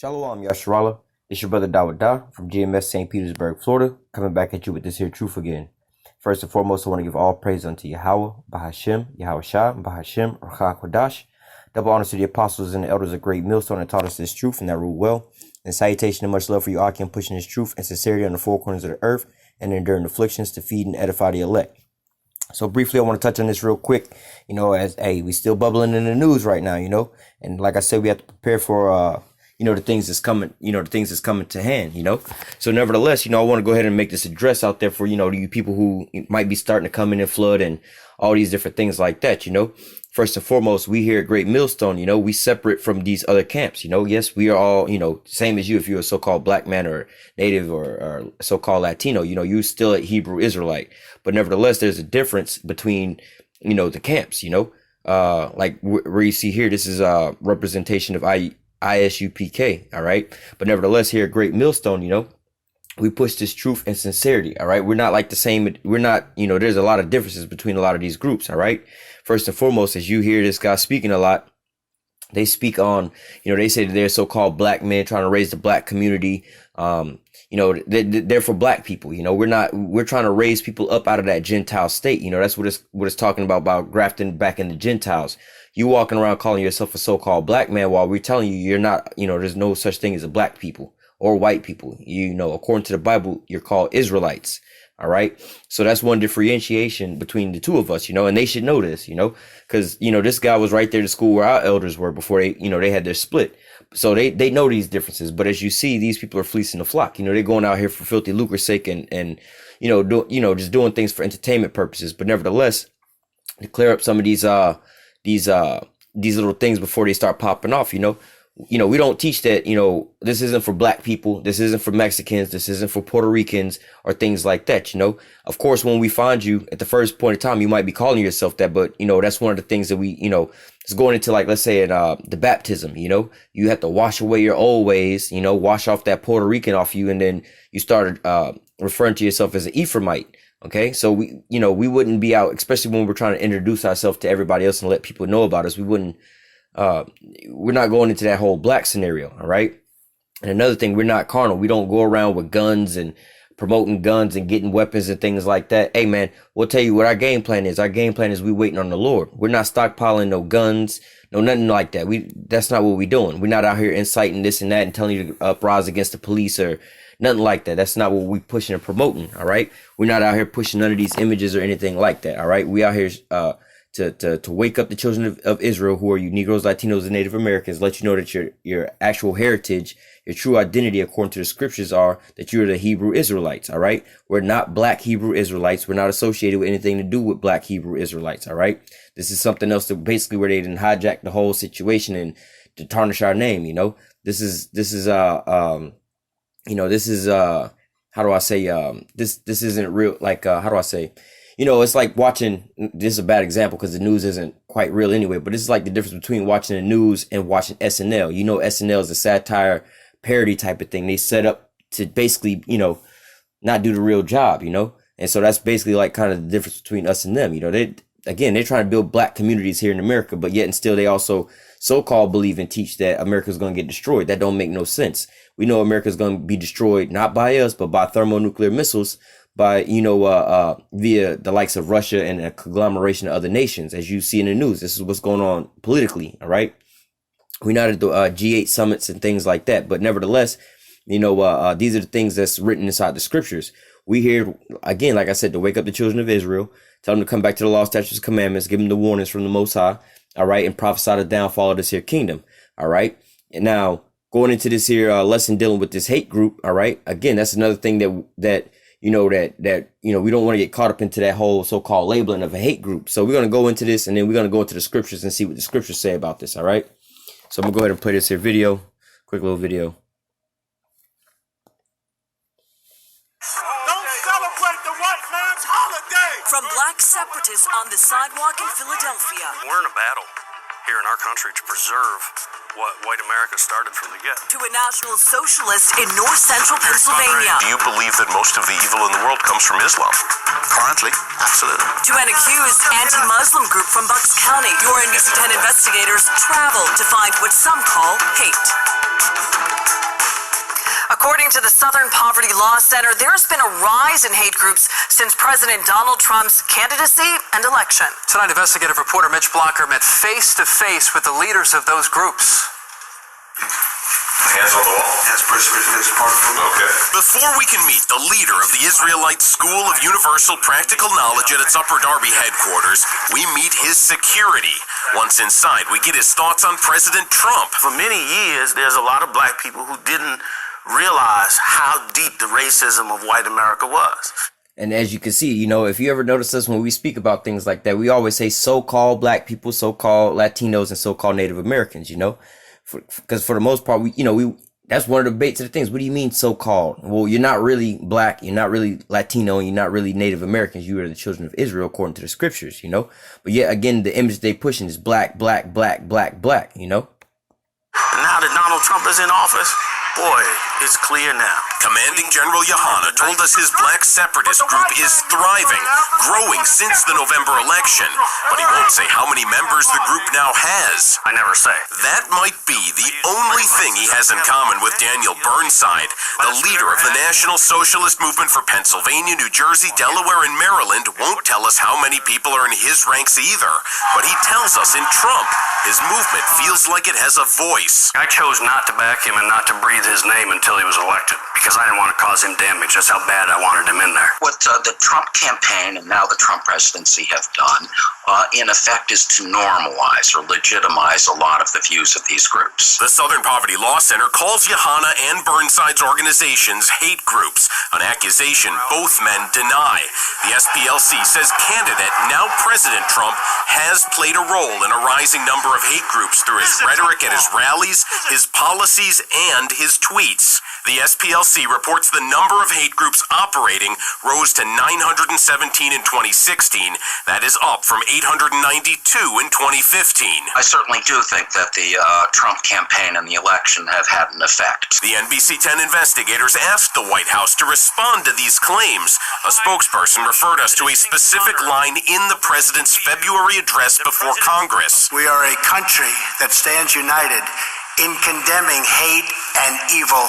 Shalom, Yasharala. It's your brother Dawud Da from GMS St. Petersburg, Florida, coming back at you with this here truth again. First and foremost, I want to give all praise unto Yahweh, Bahashem, Yahweh Shah, Bahashem, Ruach HaKodesh. Double honors to the apostles and the elders of Great Millstone that taught us this truth and that rule well. And salutation and much love for you, Akim, pushing this truth and sincerity on the four corners of the earth and enduring afflictions to feed and edify the elect. So briefly, I want to touch on this real quick, as, we still bubbling in the news right now, and like I said, we have to prepare for, the things that's coming, to hand, So nevertheless, I want to go ahead and make this address out there for, you people who might be starting to come in and flood and all these different things like that, First and foremost, we here at Great Millstone, we separate from these other camps, yes, we are all, same as you, if you're a so-called black man or native or so-called Latino, you're still a Hebrew Israelite, but nevertheless, there's a difference between, the camps, like where you see here, this is a representation of ISUPK, all right, but nevertheless, here at Great Millstone, we push this truth and sincerity, all right? We're not like the same, we're not, there's a lot of differences between a lot of these groups, all right? First and foremost, as you hear this guy speaking a lot, they speak on, they say that they're so-called black men trying to raise the black community. They're for black people, we're trying to raise people up out of that Gentile state. That's what it's talking about grafting back into Gentiles. You walking around calling yourself a so-called black man while we're telling you you're not, there's no such thing as a black people or white people. According to the Bible, you're called Israelites. All right. So that's one differentiation between the two of us, and they should know this, because, this guy was right there to school where our elders were before they had their split. So they know these differences. But as you see, these people are fleecing the flock. They're going out here for filthy lucre's sake and just doing things for entertainment purposes. But nevertheless, to clear up some of these little things before they start popping off, we don't teach that, this isn't for black people. This isn't for Mexicans. This isn't for Puerto Ricans or things like that. Of course, when we find you at the first point in time, you might be calling yourself that. But, that's one of the things that we, it's going into, like, let's say the baptism, you have to wash away your old ways, wash off that Puerto Rican off you. And then you started referring to yourself as an Ephraimite. OK, so we wouldn't be out, especially when we're trying to introduce ourselves to everybody else and let people know about us. We're not going into that whole black scenario. All right. And another thing, we're not carnal. We don't go around with guns and promoting guns and getting weapons and things like that. Hey, man, we'll tell you what our game plan is. Our game plan is we waiting on the Lord. We're not stockpiling no guns, no nothing like that. That's not what we're doing. We're not out here inciting this and that and telling you to uprise against the police or nothing like that. That's not what we pushing and promoting. All right. We're not out here pushing none of these images or anything like that. All right. We out here, to wake up the children of Israel, who are you Negroes, Latinos, and Native Americans, let you know that your actual heritage, your true identity, according to the scriptures, are that you're the Hebrew Israelites. All right. We're not black Hebrew Israelites. We're not associated with anything to do with black Hebrew Israelites. All right. This is something else that basically where they didn't hijack the whole situation and to tarnish our name. This is how do I say, this isn't real. Like, how do I say? It's like watching, this is a bad example because the news isn't quite real anyway, but this is like the difference between watching the news and watching SNL. SNL is a satire parody type of thing. They set up to basically, not do the real job, and so that's basically like kind of the difference between us and them. They're trying to build black communities here in America, but yet and still they also so-called believe and teach that America's going to get destroyed. That don't make no sense. We know America's going to be destroyed, not by us, but by thermonuclear missiles, by, via the likes of Russia and a conglomeration of other nations. As you see in the news, this is what's going on politically. All right. We're not at the G8 summits and things like that. But nevertheless, these are the things that's written inside the scriptures. We here, again, like I said, to wake up the children of Israel, tell them to come back to the law, statutes, and commandments, give them the warnings from the Most High. All right. And prophesy the downfall of this here kingdom. All right. And now going into this here lesson dealing with this hate group. All right. Again, that's another thing that we don't want to get caught up into that whole so-called labeling of a hate group. So we're going to go into this and then we're going to go into the scriptures and see what the scriptures say about this. All right. So I'm going to go ahead and play this here video, quick little video. Don't celebrate the white man's holiday. From black separatists on the sidewalk in Philadelphia. We're in a battle here in our country to preserve what white America started from the get. To a national socialist in north central Pennsylvania. Do you believe that most of the evil in the world comes from Islam? Currently, absolutely. To an accused anti-Muslim group from Bucks County. Your NBC 10 investigators travel to find what some call hate. According to the Southern Poverty Law Center, there's been a rise in hate groups since President Donald Trump's candidacy and election. Tonight, investigative reporter Mitch Blocker met face-to-face with the leaders of those groups. Hands on the wall. That's part of it. Okay. Before we can meet the leader of the Israelite School of Universal Practical Knowledge at its Upper Darby headquarters, we meet his security. Once inside, we get his thoughts on President Trump. For many years, there's a lot of black people who didn't realize how deep the racism of white America was. And as you can see, you know, if you ever notice us when we speak about things like that, we always say so-called black people, so-called Latinos, and so-called Native Americans, you know, because for the most part, that's one of the debates of the things. What do you mean so-called? Well, you're not really black, you're not really Latino, and you're not really Native Americans. You are the children of Israel according to the scriptures, you know. But yet again, the image they pushing is black, black, black, black, black, you know. Now that Donald Trump is in office, boy, it's clear now. Commanding General Yohanna told us his black separatist group is thriving, growing since the November election, but he won't say how many members the group now has. I never say. That might be the only thing he has in common with Daniel Burnside, the leader of the National Socialist Movement for Pennsylvania, New Jersey, Delaware, and Maryland. Won't tell us how many people are in his ranks either, but he tells us in Trump, his movement feels like it has a voice. I chose not to back him and not to breathe his name until he was elected because I didn't want to cause him damage. That's how bad I wanted him in there. What the Trump campaign and now the Trump presidency have done, in effect, is to normalize or legitimize a lot of the views of these groups. The Southern Poverty Law Center calls Yohanna and Burnside's organizations hate groups, an accusation both men deny. The SPLC says candidate, now President Trump, has played a role in a rising number of hate groups through his rhetoric at his rallies, his policies, and his tweets. The SPLC reports the number of hate groups operating rose to 917 in 2016. That is up from 892 in 2015. I certainly do think that the Trump campaign and the election have had an effect. The NBC 10 investigators asked the White House to respond to these claims. A spokesperson referred us to a specific line in the president's February address before Congress. We are a country that stands united in condemning hate and evil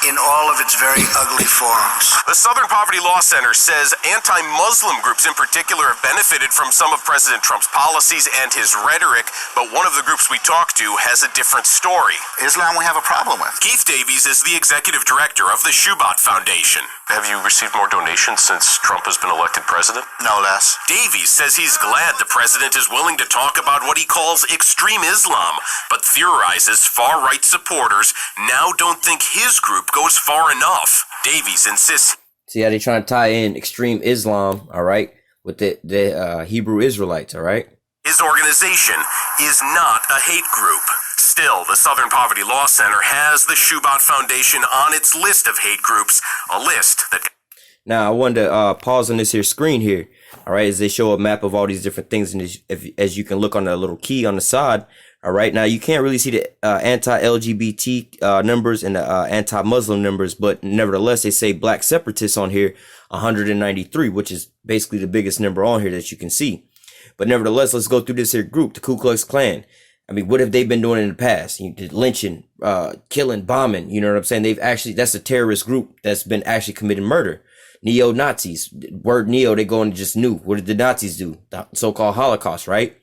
in all of its very ugly forms. The Southern Poverty Law Center says anti-Muslim groups in particular have benefited from some of President Trump's policies and his rhetoric, but one of the groups we talked to has a different story. Islam we have a problem with. Keith Davies is the executive director of the Shubat Foundation. Have you received more donations since Trump has been elected president? No less. Davies says he's glad the president is willing to talk about what he calls extreme Islam, but theorizes far-right supporters now don't think his group goes far enough. Davies insists. See how they trying to tie in extreme Islam, all right, with the Hebrew Israelites, all right? His organization is not a hate group. Still, the Southern Poverty Law Center has the Shubat Foundation on its list of hate groups, a list that... Now, I wanted to pause on this here screen here, all right, as they show a map of all these different things, and as you can look on the little key on the side, all right, now you can't really see the anti-LGBT numbers and the anti-Muslim numbers, but nevertheless, they say black separatists on here, 193, which is basically the biggest number on here that you can see. But nevertheless, let's go through this here group, the Ku Klux Klan. I mean, what have they been doing in the past? Lynching, killing, bombing, you know what I'm saying? That's a terrorist group that's been actually committing murder. Neo-Nazis, word neo, they go into just new. What did the Nazis do? The so-called Holocaust, right?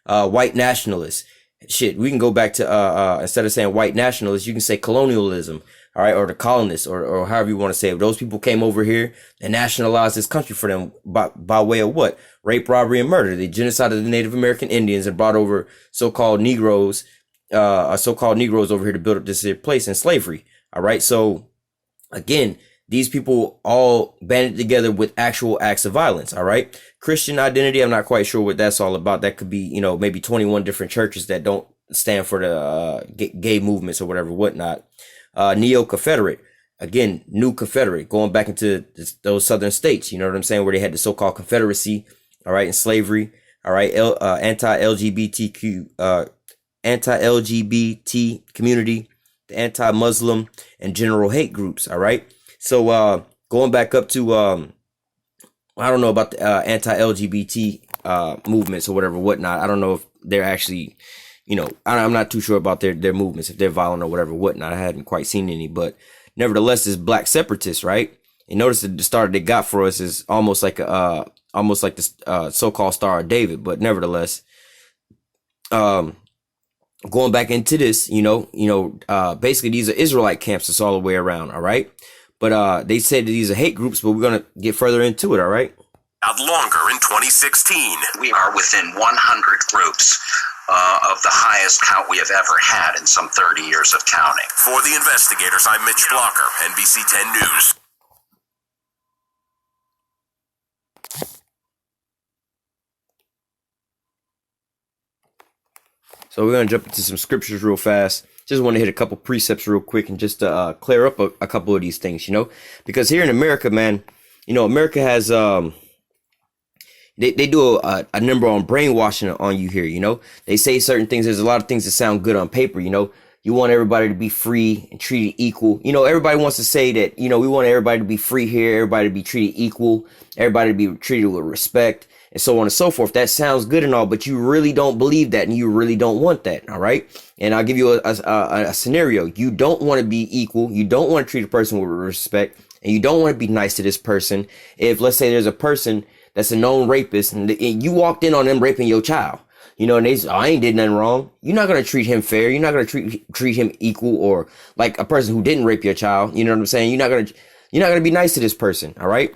White nationalists. Shit, we can go back to, instead of saying white nationalists, you can say colonialism, all right, or the colonists, or however you want to say it. Those people came over here and nationalized this country for them by way of what? Rape, robbery, and murder. They genocided the Native American Indians and brought over so-called Negroes over here to build up this here place in slavery, all right? So, again, these people all banded together with actual acts of violence, all right? Christian identity, I'm not quite sure what that's all about. That could be, maybe 21 different churches that don't stand for the gay movements or whatnot. Neo-Confederate, again, new Confederate, going back into those southern states, you know what I'm saying, where they had the so-called Confederacy, all right, and slavery, all right, anti-LGBT community, the anti-Muslim, and general hate groups, all right? So, going back up to, I don't know about the anti-LGBT movements or whatnot. I don't know if they're actually, you know, I'm not too sure about their movements, if they're violent or whatever, whatnot. I hadn't quite seen any, but nevertheless, it's black separatists, right? And notice that the star they got for us is almost like the so-called Star of David. But nevertheless, going back into this, basically these are Israelite camps that's all the way around, all right? But they said that these are hate groups, but we're gonna get further into it, all right? Out longer in 2016. We are within 100 groups of the highest count we have ever had in some 30 years of counting. For the investigators, I'm Mitch Blocker, NBC 10 News. So we're going to jump into some scriptures real fast. Just want to hit a couple precepts real quick and just clear up a couple of these things, because here in America, man, America has, they do a number on brainwashing on you here, they say certain things. There's a lot of things that sound good on paper, you want everybody to be free and treated equal. Everybody wants to say that, we want everybody to be free here, everybody to be treated equal, everybody to be treated with respect, and so on and so forth. That sounds good and all, but you really don't believe that, and you really don't want that. All right. And I'll give you a scenario. You don't want to be equal. You don't want to treat a person with respect, and you don't want to be nice to this person. If, let's say, there's a person that's a known rapist and you walked in on them raping your child, and they say, I ain't did nothing wrong. You're not going to treat him fair. You're not going to treat him equal, or like a person who didn't rape your child. You know what I'm saying? You're not going to be nice to this person. All right.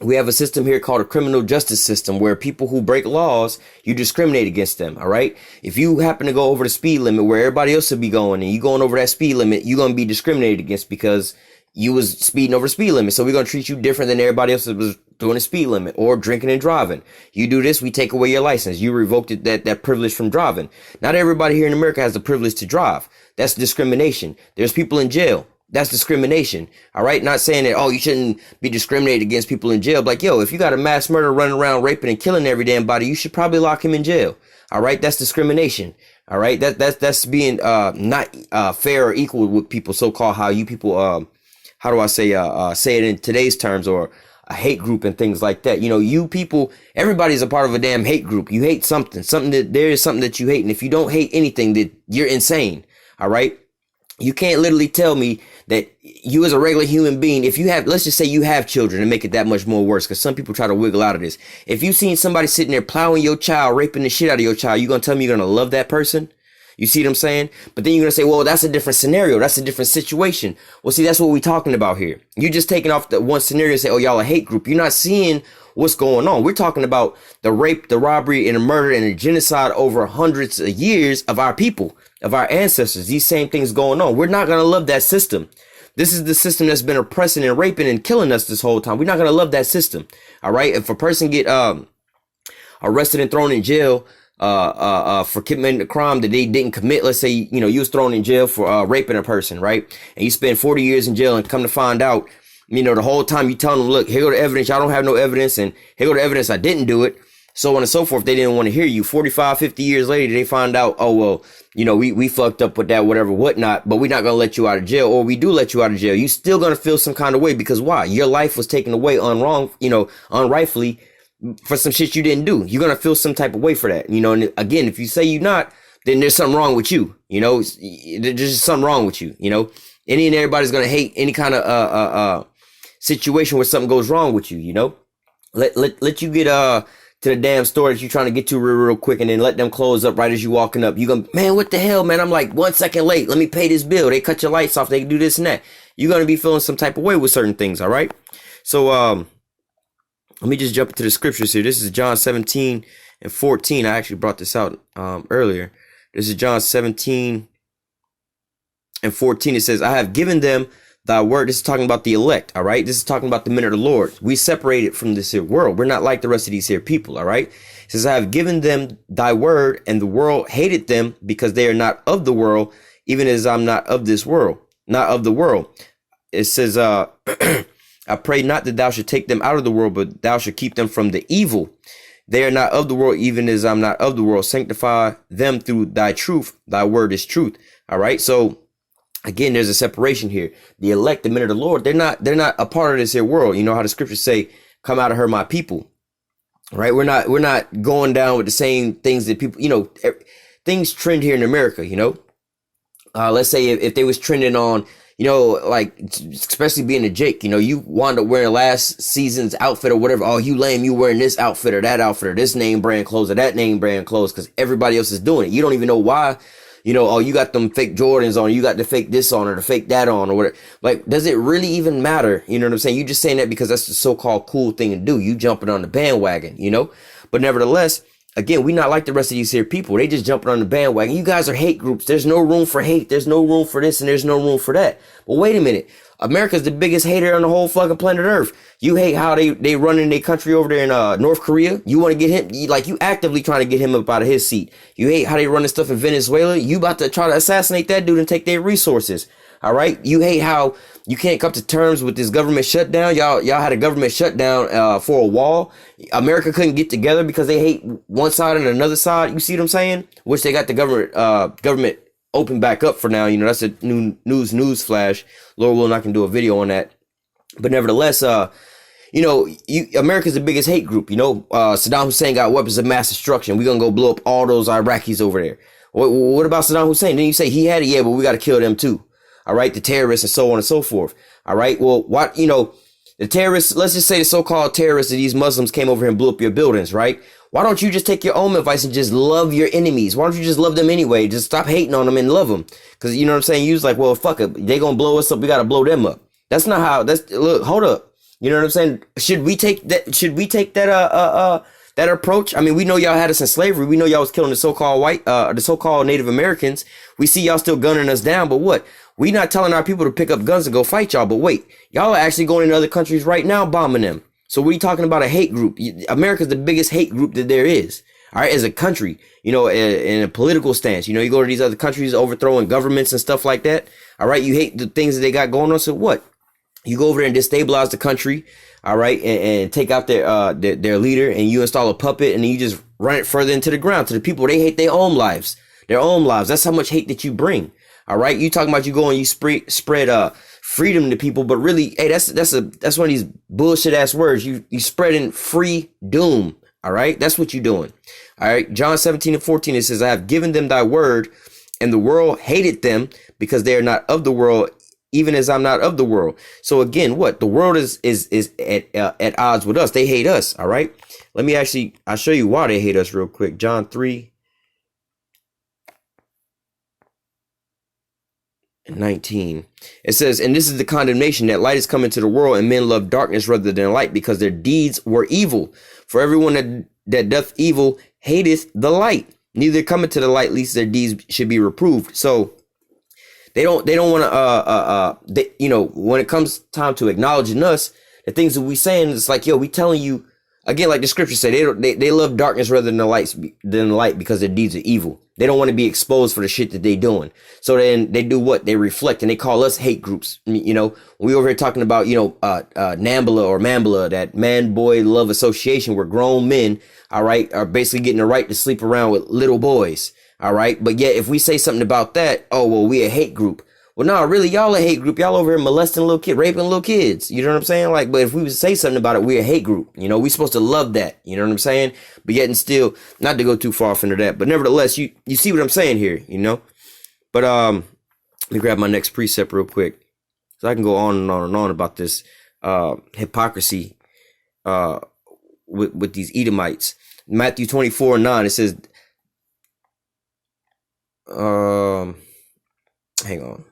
We have a system here called a criminal justice system where people who break laws, you discriminate against them. All right. If you happen to go over the speed limit where everybody else would be going and you going over that speed limit, you're going to be discriminated against because you was speeding over the speed limit. So we're going to treat you different than everybody else that was doing the speed limit or drinking and driving. You do this, we take away your license. You revoked that privilege from driving. Not everybody here in America has the privilege to drive. That's discrimination. There's people in jail. That's discrimination. All right. Not saying that, you shouldn't be discriminated against people in jail. Like, if you got a mass murderer running around raping and killing every damn body, you should probably lock him in jail. All right. That's discrimination. All right. That's being, not, fair or equal with people. So-called how you people, how do I say it in today's terms, or a hate group and things like that. You people, everybody's a part of a damn hate group. You hate something that there is something that you hate. And if you don't hate anything, that you're insane. All right. You can't literally tell me that you as a regular human being, if you have, let's just say you have children, and make it that much more worse, because some people try to wiggle out of this. If you seen somebody sitting there plowing your child, raping the shit out of your child, you going to tell me you're going to love that person? You see what I'm saying? But then you're going to say, well, that's a different scenario. That's a different situation. Well, see, that's what we're talking about here. You're just taking off the one scenario and say, y'all a hate group. You're not seeing what's going on. We're talking about the rape, the robbery, and the murder and the genocide over hundreds of years of our people, of our ancestors. These same things going on. We're not going to love that system. This is the system that's been oppressing and raping and killing us this whole time. We're not going to love that system. All right. If a person get arrested and thrown in jail for committing a crime that they didn't commit, let's say, you was thrown in jail for raping a person, right? And you spend 40 years in jail, and come to find out, the whole time you telling them, look, here go the evidence. Y'all don't have no evidence. And here go the evidence. I didn't do it. So on and so forth. They didn't want to hear you. 45, 50 years later, they find out, we fucked up with that, whatever, whatnot, but we're not going to let you out of jail, or we do let you out of jail. You still going to feel some kind of way, because why? Your life was taken away unrightfully for some shit you didn't do. You're going to feel some type of way for that. And again, if you say you're not, then there's something wrong with you. There's just something wrong with you. Any and everybody's going to hate any kind of, situation where something goes wrong with you, let you get, to the damn store that you're trying to get to real quick, and then let them close up right as you walking up. You go, man, what the hell, man? I'm like 1 second late. Let me pay this bill. They cut your lights off. They can do this and that. You're going to be feeling some type of way with certain things. All right. So, let me just jump into the scriptures here. This is John 17:14. I actually brought this out, earlier. This is John 17:14. It says, I have given them thy word. This is talking about the elect. All right. This is talking about the men of the Lord. We separated from this here world. We're not like the rest of these here people. All right. It says, I have given them thy word, and the world hated them because they are not of the world, even as I'm not of this world, not of the world. It says, I pray not that thou should take them out of the world, but thou should keep them from the evil. They are not of the world, even as I'm not of the world. Sanctify them through thy truth. Thy word is truth. All right. So again, there's a separation here. The elect, the men of the Lord, they're not a part of this here world. You know how the scriptures say, come out of her, my people. Right. We're not going down with the same things that people, think things trend here in America, you know, let's say if they was trending on, you know, like, especially being a Jake, you know, you wound up wearing last season's outfit or whatever. Oh, you lame, you wearing this outfit or that outfit or this name brand clothes or that name brand clothes because everybody else is doing it. You don't even know why. You know, oh, you got them fake Jordans on, you got the fake this on or the fake that on or whatever. Like, does it really even matter? You know what I'm saying? You just saying that because that's the so-called cool thing to do. You jumping on the bandwagon, you know? But nevertheless, again, we not like the rest of these here people. They just jumping on the bandwagon. You guys are hate groups. There's no room for hate. There's no room for this and there's no room for that. But wait a minute. America's the biggest hater on the whole fucking planet Earth. You hate how they run in their country over there in North Korea. You want to get him, you actively trying to get him up out of his seat. You hate how they run this stuff in Venezuela. You about to try to assassinate that dude and take their resources. All right. You hate how you can't come to terms with this government shutdown. Y'all had a government shutdown for a wall. America couldn't get together because they hate one side and another side. You see what I'm saying? Which they got the government open back up for now. You know, that's a new news flash. Lord willing, I can do a video on that. But nevertheless, you know, America's the biggest hate group. You know, Saddam Hussein got weapons of mass destruction. We're going to go blow up all those Iraqis over there. What about Saddam Hussein? Then you say he had it. Yeah, but we got to kill them too. All right. The terrorists and so on and so forth. All right. Well, what, you know, the terrorists, let's just say the so-called terrorists of these Muslims came over here and blew up your buildings, right? Why don't you just take your own advice and just love your enemies? Why don't you just love them anyway? Just stop hating on them and love them. Because, you know what I'm saying? You was like, well, fuck it. They going to blow us up. We got to blow them up. That's not how, look, hold up. You know what I'm saying? Should we take that approach? I mean, we know y'all had us in slavery. We know y'all was killing the so-called Native Americans. We see y'all still gunning us down, but what? We not telling our people to pick up guns and go fight y'all, but wait, y'all are actually going into other countries right now bombing them. So what are you talking about a hate group? America's the biggest hate group that there is. All right, as a country, you know, in a political stance, you know, you go to these other countries overthrowing governments and stuff like that. All right, you hate the things that they got going on. So what? You go over there and destabilize the country. All right, and take out their leader, and you install a puppet, and then you just run it further into the ground to the people. They hate their own lives. That's how much hate that you bring. All right, you talking about you go and you spread freedom to people, but really, hey, that's one of these bullshit ass words. You spreading free doom. All right, that's what you doing. All right, John 17:14, it says, I have given them thy word, and the world hated them because they are not of the world, even as I'm not of the world. So again, what the world is at odds with us. They hate us. All right, I'll show you why they hate us real quick. John 3:19. It says, and this is the condemnation, that light is come into the world, and men love darkness rather than light, because their deeds were evil. For everyone that doth evil hateth the light, neither cometh to the light, lest their deeds should be reproved. So they don't want to you know, when it comes time to acknowledging us, the things that we saying, it's like, yo, we telling you again, like the scripture say, they love darkness rather than the light because their deeds are evil. They don't want to be exposed for the shit that they doing. So then they do what? They reflect, and they call us hate groups. You know, we over here talking about, you know, NAMBLA or MAMBLA, that man boy love association, where grown men, all right, are basically getting the right to sleep around with little boys. All right. But yet if we say something about that, oh, well, we a hate group. Well, no, really, y'all a hate group. Y'all over here molesting little kids, raping little kids. You know what I'm saying? Like, but if we would say something about it, we're a hate group. You know, we supposed to love that. You know what I'm saying? But yet and still, not to go too far off into that, but nevertheless, you see what I'm saying here, you know? But let me grab my next precept real quick, so I can go on and on and on about this hypocrisy with these Edomites. Matthew 24:9, it says, hang on.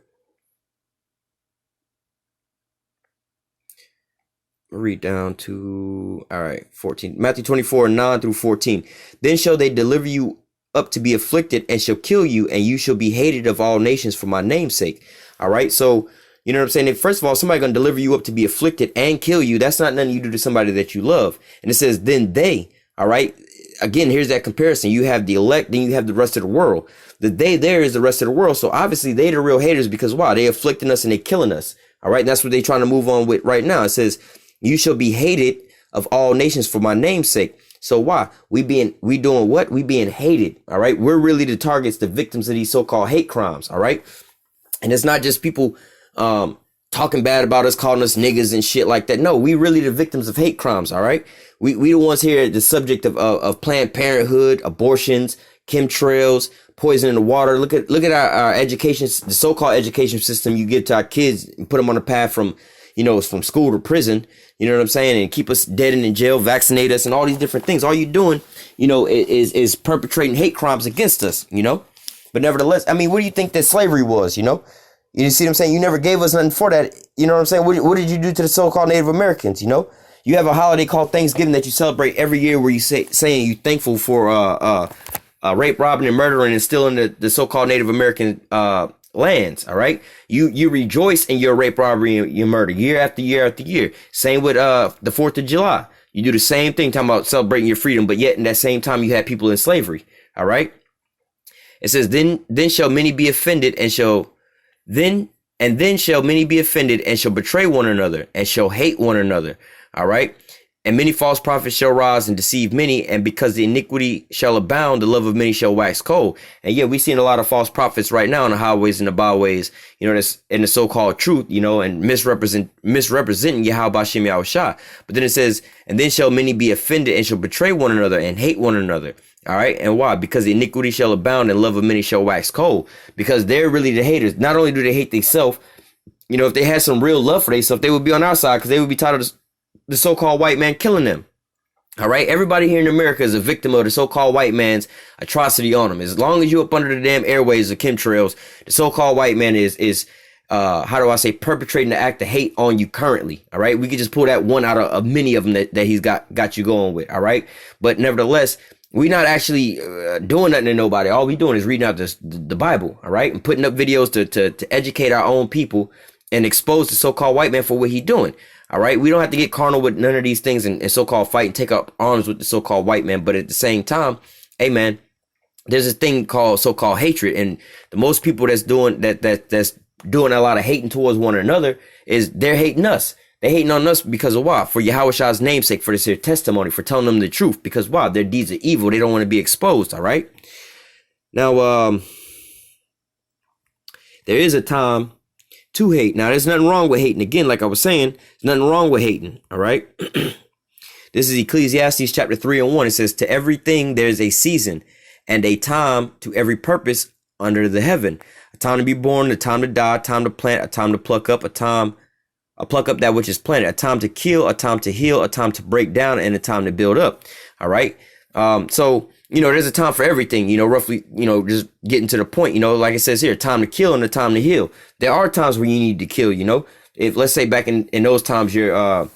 Read down to, all right, 14. Matthew 24:9 through 14. Then shall they deliver you up to be afflicted, and shall kill you, and you shall be hated of all nations for my name's sake. All right. So, you know what I'm saying? If, first of all, somebody going to deliver you up to be afflicted and kill you, that's not nothing you do to somebody that you love. And it says, then they, all right. Again, here's that comparison. You have the elect, then you have the rest of the world. The they there is the rest of the world. So obviously they the real haters, because why? They afflicting us and they killing us. All right. And that's what they trying to move on with right now. It says, you shall be hated of all nations for my name's sake. So why? We doing what? We being hated. All right. We're really the targets, the victims of these so-called hate crimes. All right. And it's not just people talking bad about us, calling us niggas and shit like that. No, we really the victims of hate crimes. All right. We the ones here, the subject of Planned Parenthood, abortions, chemtrails, poison in the water. Look at our education, the so-called education system you give to our kids and put them on a path from, from school to prison. You know what I'm saying? And keep us dead and in jail, vaccinate us, and all these different things. All you're doing, is perpetrating hate crimes against us, But nevertheless, I mean, what do you think that slavery was, You see what I'm saying? You never gave us nothing for that. You know what I'm saying? What did you do to the so-called Native Americans, You have a holiday called Thanksgiving that you celebrate every year where you saying you're thankful for rape, robbing, and murdering and stealing the so-called Native American lands, all right? You rejoice in your rape, robbery, and your murder year after year after year. Same with the 4th of July. You do the same thing, talking about celebrating your freedom, but yet in that same time you had people in slavery, all right? It says, then shall many be offended and shall many be offended and shall betray one another and shall hate one another. All right. And many false prophets shall rise and deceive many. And because the iniquity shall abound, the love of many shall wax cold. And yeah, we've seen a lot of false prophets right now on the highways and the byways, that's in the so-called truth, and misrepresenting Yahweh Shem Yahushua. But then it says, and then shall many be offended and shall betray one another and hate one another. All right. And why? Because the iniquity shall abound and love of many shall wax cold. Because they're really the haters. Not only do they hate themselves, if they had some real love for themselves, they would be on our side because they would be tired of the so-called white man killing them. All right. Everybody here in America is a victim of the so-called white man's atrocity on them. As long as you're up under the damn airways of chemtrails, the so-called white man is perpetrating the act of hate on you currently. All right. We could just pull that one out of many of them that he's got you going with. All right. But nevertheless, we're not actually doing nothing to nobody. All we're doing is reading out the Bible, all right, and putting up videos to educate our own people and expose the so-called white man for what he's doing, all right? We don't have to get carnal with none of these things and so-called fight and take up arms with the so-called white man. But at the same time, hey, man, there's a thing called so-called hatred. And the most people that's doing a lot of hating towards one another is they're hating us. They hating on us because of why? For Yahweh's namesake, for this here testimony, for telling them the truth. Because why? Their deeds are evil. They don't want to be exposed. All right. Now, there is a time to hate. Now, there's nothing wrong with hating. Again, like I was saying, there's nothing wrong with hating. All right. This is Ecclesiastes chapter 3:1. It says, to everything there's a season and a time to every purpose under the heaven. A time to be born, a time to die, a time to plant, a time to pluck up, pluck up that which is planted, a time to kill, a time to heal, a time to break down, and a time to build up. All right. So, there's a time for everything, roughly, just getting to the point, like it says here, time to kill and a time to heal. There are times where you need to kill, if let's say back in those times, your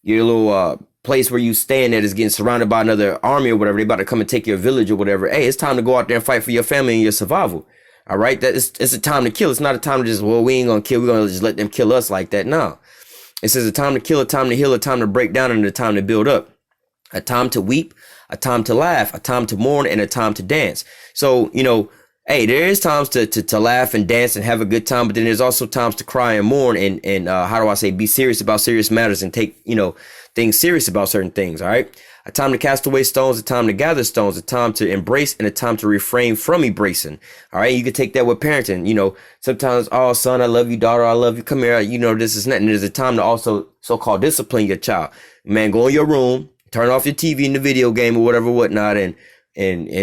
little, place where you stand at is getting surrounded by another army or whatever. They about to come and take your village or whatever. Hey, it's time to go out there and fight for your family and your survival. All right. It's a time to kill. It's not a time to just, we ain't going to kill. We're going to just let them kill us like that. No. It says a time to kill, a time to heal, a time to break down, and a time to build up. A time to weep, a time to laugh, a time to mourn, and a time to dance. So, hey, there is times to laugh and dance and have a good time, but then there's also times to cry and mourn and be serious about serious matters and take, things serious about certain things. All right. A time to cast away stones, a time to gather stones, a time to embrace, and a time to refrain from embracing. All right. You can take that with parenting. Sometimes, oh, son, I love you, daughter, I love you. Come here. This is nothing. There's a time to also so-called discipline your child. Man, go in your room, turn off your TV and the video game or whatever, whatnot, and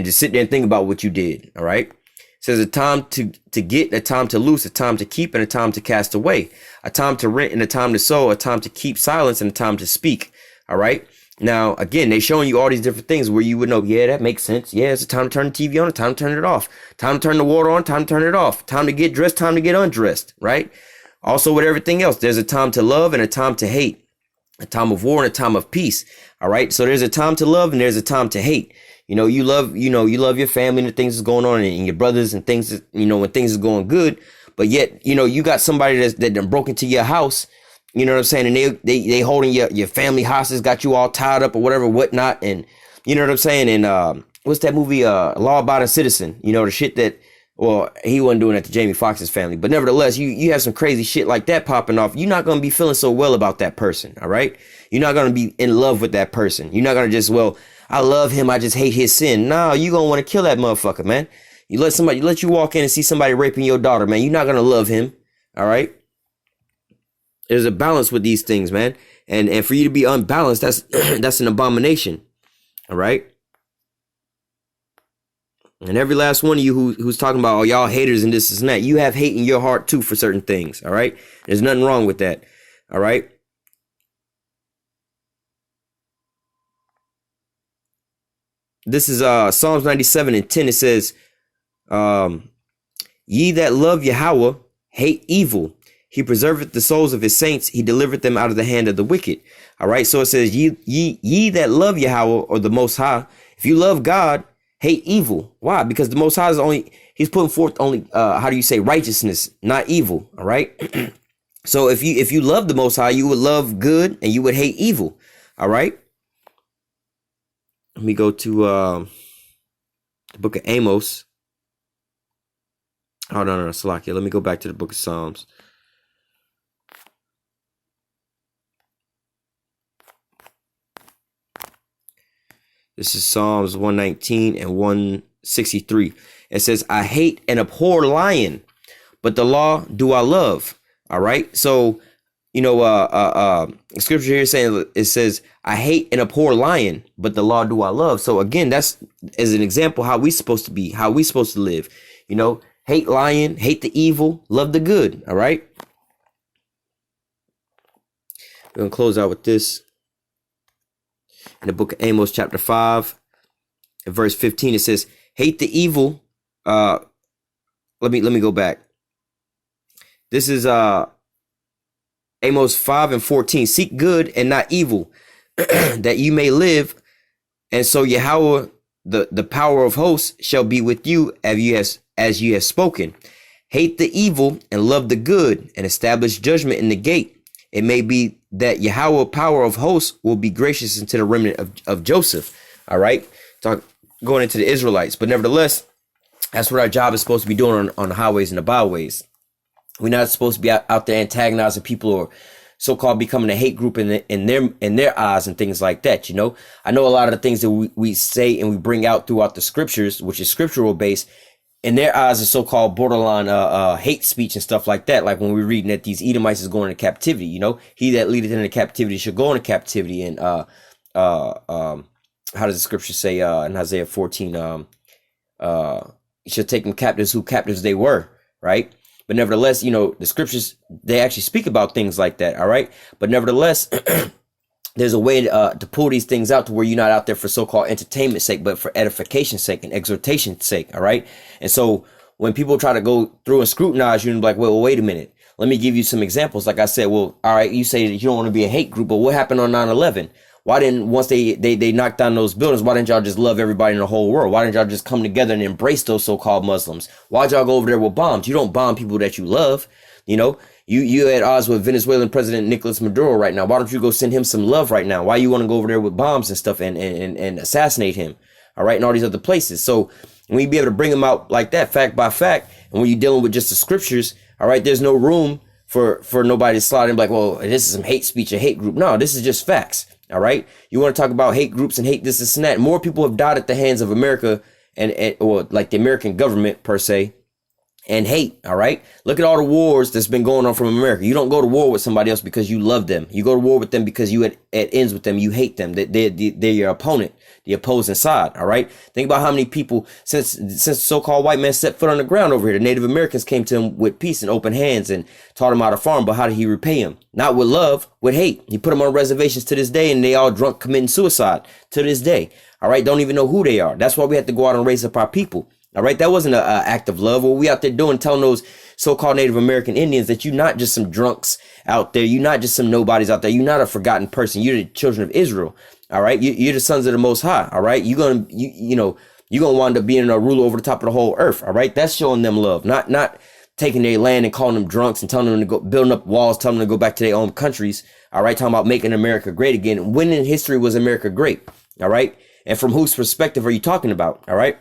just sit there and think about what you did. All right. It says a time to get, a time to loose, a time to keep, and a time to cast away. A time to rent and a time to sow, a time to keep silence and a time to speak. All right. Now, again, they showing you all these different things where you would know, yeah, that makes sense. Yeah, it's a time to turn the TV on, a time to turn it off. Time to turn the water on, time to turn it off. Time to get dressed, time to get undressed, right? Also with everything else, there's a time to love and a time to hate. A time of war and a time of peace. All right. So there's a time to love and there's a time to hate. You love your family and the things that's going on and your brothers and things, when things is going good. But yet, you got somebody that broke into your house. You know what I'm saying? And they holding your family hostage, got you all tied up or whatever, whatnot. And you know what I'm saying? And what's that movie? Law Abiding Citizen. The shit that, well, he wasn't doing that to Jamie Foxx's family. But nevertheless, you have some crazy shit like that popping off. You're not going to be feeling so well about that person. All right. You're not going to be in love with that person. You're not going to just, well, I love him, I just hate his sin. No, you're going to want to kill that motherfucker, man. You let you walk in and see somebody raping your daughter, man. You're not going to love him. All right. There's a balance with these things, man. And for you to be unbalanced, that's an abomination. All right. And every last one of you who's talking about, oh, y'all haters and this and that, you have hate in your heart too for certain things. All right. There's nothing wrong with that. All right. This is Psalms 97:10. It says, ye that love Yahweh hate evil. He preserveth the souls of his saints. He delivered them out of the hand of the wicked. All right. So it says, ye that love Yahweh, or the Most High. If you love God, hate evil. Why? Because the Most High is he's putting forth only, righteousness, not evil. All right. So if you love the Most High, you would love good and you would hate evil. All right. Let me go to the book of Amos. Oh, no, Salakia. Let me go back to the book of Psalms. This is Psalms 119 and 163. It says, I hate and abhor lying, but the law do I love. All right. So, scripture here saying, it says, I hate and abhor lying, but the law do I love. So again, that's as an example how we supposed to be, how we supposed to live. Hate lying, hate the evil, love the good. All right. We're going to close out with this. In the book of Amos, chapter 5, verse 15, it says, hate the evil. Let me go back. This is Amos 5:14. Seek good and not evil, that you may live. And so Yahweh, the power of hosts, shall be with you as you have spoken. Hate the evil and love the good, and establish judgment in the gate. It may be that Yahweh, power of hosts, will be gracious unto the remnant of Joseph. All right. Going into the Israelites. But nevertheless, that's what our job is supposed to be doing on the highways and the byways. We're not supposed to be out there antagonizing people or so-called becoming a hate group in their eyes and things like that. I know a lot of the things that we say and we bring out throughout the scriptures, which is scriptural based, in their eyes is so-called borderline hate speech and stuff like that. Like when we're reading that these Edomites is going into captivity, he that leadeth into captivity should go into captivity. And how does the scripture say in Isaiah 14, he should take them captives who captives they were, right? But nevertheless, the scriptures, they actually speak about things like that. All right. But nevertheless, there's a way to pull these things out to where you're not out there for so-called entertainment sake, but for edification's sake and exhortation's sake. All right. And so when people try to go through and scrutinize you and be like, well, wait a minute, let me give you some examples. Like I said, well, all right, you say that you don't want to be a hate group, but what happened on 9/11? Why didn't, once they knocked down those buildings, why didn't y'all just love everybody in the whole world? Why didn't y'all just come together and embrace those so-called Muslims? Why'd y'all go over there with bombs? You don't bomb people that you love. You at odds with Venezuelan President Nicolas Maduro right now. Why don't you go send him some love right now? Why you want to go over there with bombs and stuff and assassinate him? All right. And all these other places. So when you be able to bring them out like that, fact by fact, and when you're dealing with just the scriptures, all right, there's no room for nobody to slide in like, well, this is some hate speech, a hate group. No, this is just facts. All right. You want to talk about hate groups and hate this and that. More people have died at the hands of America or like the American government per se. And hate. All right. Look at all the wars that's been going on from America. You don't go to war with somebody else because you love them. You go to war with them because you at ends with them. You hate them. They're your opponent, the opposing side. All right. Think about how many people since so-called white man set foot on the ground over here. The Native Americans came to him with peace and open hands and taught him how to farm. But how did he repay him? Not with love, with hate. He put them on reservations to this day, and they all drunk committing suicide to this day. All right. Don't even know who they are. That's why we have to go out and raise up our people. All right. That wasn't an act of love. What we out there doing, telling those so-called Native American Indians that you're not just some drunks out there. You're not just some nobodies out there. You're not a forgotten person. You're the children of Israel. All right. You're the sons of the Most High. All right. You're going to wind up being a ruler over the top of the whole earth. All right. That's showing them love, not taking their land and calling them drunks and telling them to go building up walls, telling them to go back to their own countries. All right. Talking about making America great again. When in history was America great? All right. And from whose perspective are you talking about? All right.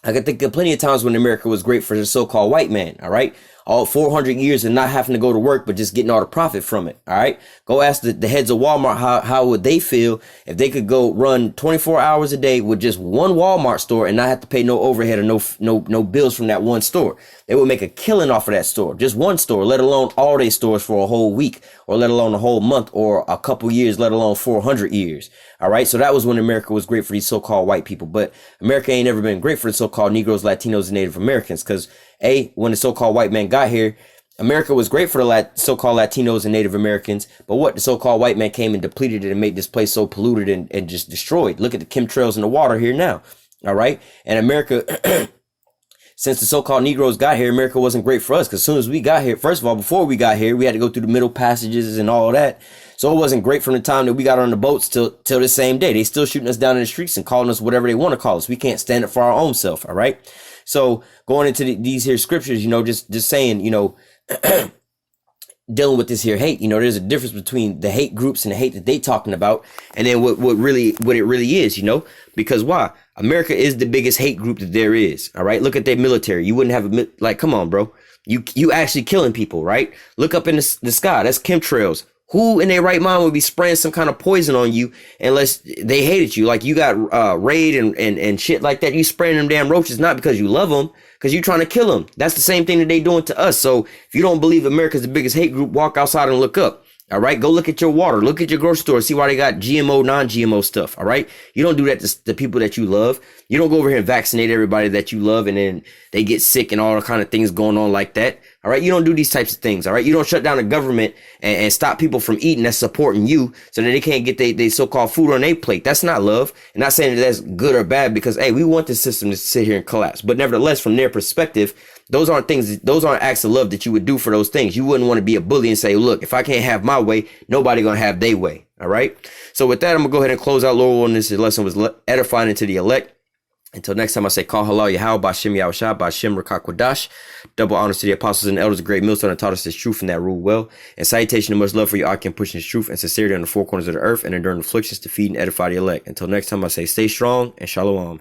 I can think of plenty of times when America was great for the so-called white man. All right. all 400 years and not having to go to work, but just getting all the profit from it. All right. Go ask the heads of Walmart how would they feel if they could go run 24 hours a day with just one Walmart store and not have to pay no overhead or no bills from that one store. They would make a killing off of that store, just one store, let alone all their stores for a whole week, or let alone a whole month, or a couple years, let alone 400 years. All right. So that was when America was great for these so-called white people. But America ain't ever been great for the so-called Negroes, Latinos, and Native Americans. Because when the so-called white man got here, America was great for the so-called Latinos and Native Americans. But what the so-called white man came and depleted it and made this place so polluted and just destroyed. Look at the chemtrails in the water here now. All right. And America, since the so-called Negroes got here, America wasn't great for us. Because as soon as we got here, first of all, before we got here, we had to go through the middle passages and all of that. So it wasn't great from the time that we got on the boats till the same day. They still shooting us down in the streets and calling us whatever they want to call us. We can't stand it for our own self. All right. So going into these here scriptures, just saying, dealing with this here hate, there's a difference between the hate groups and the hate that they talking about. And then what it really is, because why? America is the biggest hate group that there is. All right. Look at their military. You wouldn't have come on, bro. You actually killing people, right? Look up in the sky. That's chemtrails. Who in their right mind would be spraying some kind of poison on you unless they hated you? Like you got raid and shit like that. You spraying them damn roaches, not because you love them, because you're trying to kill them. That's the same thing that they doing to us. So if you don't believe America's the biggest hate group, walk outside and look up. All right. Go look at your water. Look at your grocery store. See why they got GMO, non-GMO stuff. All right. You don't do that to the people that you love. You don't go over here and vaccinate everybody that you love and then they get sick and all the kind of things going on like that. All right. You don't do these types of things. All right. You don't shut down the government and stop people from eating that's supporting you so that they can't get they so-called food on their plate. That's not love. And not saying that that's good or bad because, hey, we want the system to sit here and collapse. But nevertheless, from their perspective, those aren't acts of love that you would do for those things. You wouldn't want to be a bully and say, look, if I can't have my way, nobody going to have their way. All right. So with that, I'm going to go ahead and close out. Lord, on this lesson was edifying into the elect. Until next time, I say, call halal Yahweh, Ba'Shem Yahushua, Ba'Shem Rakakwadash. Double honors to the apostles and elders, the great millstone that taught us this truth and that rule well. And salutation and much love for your Akim pushing this truth and sincerity on the four corners of the earth and enduring afflictions to feed and edify the elect. Until next time, I say, stay strong and shalom.